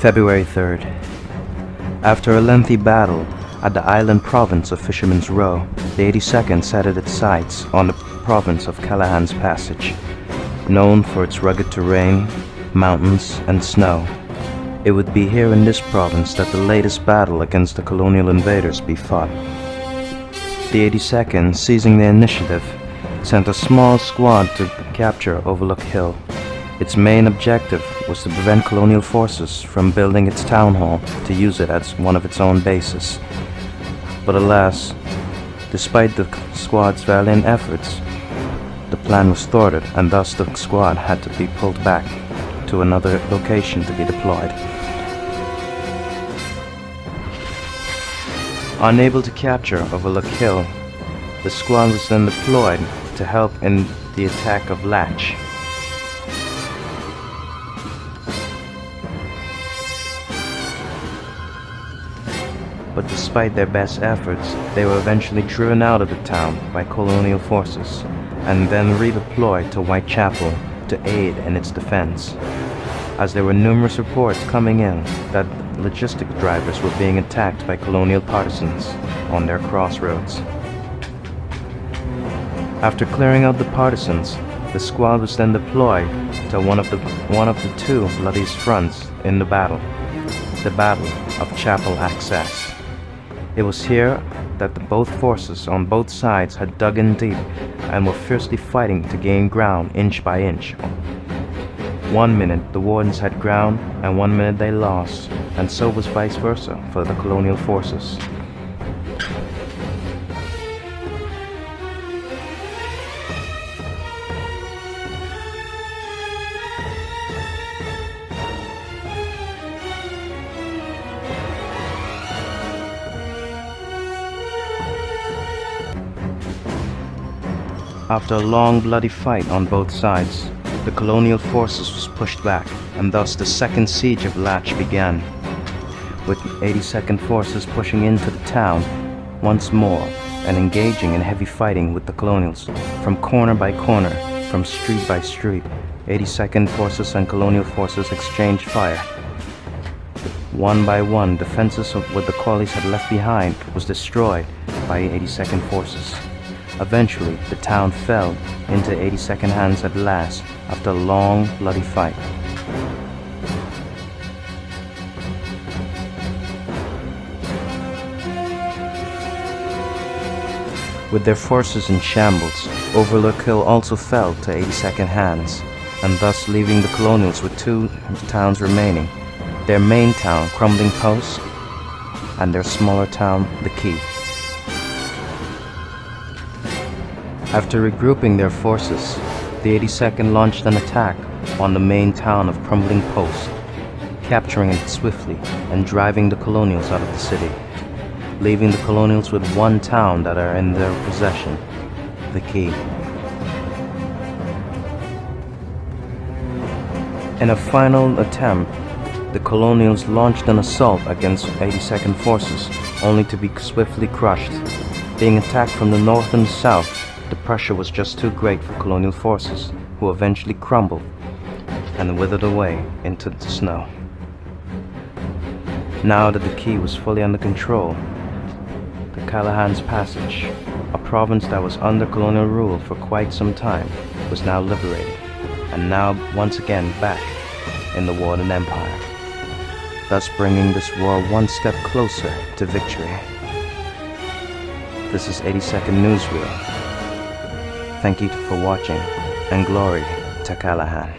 February 3rd. After a lengthy battle at the island province of Fisherman's Row, the 82nd set its sights on the province of Callahan's Passage, known for its rugged terrain, mountains, and snow. It would be here in this province that the latest battle against the colonial invaders be fought. The 82nd, seizing the initiative, sent a small squad to capture Overlook Hill. Its main objective was to prevent colonial forces from building its town hall to use it as one of its own bases. But alas, despite the squad's valiant efforts, the plan was thwarted, and thus the squad had to be pulled back to another location to be deployed. Unable to capture Overlook Hill, the squad was then deployed to help in the attack of Latch. But despite their best efforts, they were eventually driven out of the town by colonial forces and then redeployed to Whitechapel to aid in its defense, as there were numerous reports coming in that logistic drivers were being attacked by colonial partisans on their crossroads. After clearing out the partisans, the squad was then deployed to one of the two bloodiest fronts in the Battle of Chapel Access. It was here that both forces on both sides had dug in deep and were fiercely fighting to gain ground inch by inch. 1 minute the wardens had ground and 1 minute they lost, and so was vice versa for the colonial forces. After a long bloody fight on both sides, the colonial forces was pushed back, and thus the second siege of Latch began, with 82nd forces pushing into the town once more and engaging in heavy fighting with the colonials. From corner by corner, from street by street, 82nd forces and colonial forces exchanged fire. One by one, defenses of what the colonies had left behind was destroyed by 82nd forces. Eventually, the town fell into 82nd hands at last after a long, bloody fight. With their forces in shambles, Overlook Hill also fell to 82nd hands, and thus leaving the colonials with two towns remaining, their main town, Crumbling Post, and their smaller town, The Key. After regrouping their forces, the 82nd launched an attack on the main town of Crumbling Post, capturing it swiftly and driving the colonials out of the city, leaving the colonials with one town that are in their possession, The Key. In a final attempt, the colonials launched an assault against 82nd forces, only to be swiftly crushed. Being attacked from the north and south, the pressure was just too great for colonial forces, who eventually crumbled and withered away into the snow. Now that the Key was fully under control, the Callahan's Passage, a province that was under colonial rule for quite some time, was now liberated, and now once again back in the Warden Empire, thus bringing this war one step closer to victory. This is 82nd Newsreel. Thank you for watching, and glory to Callahan.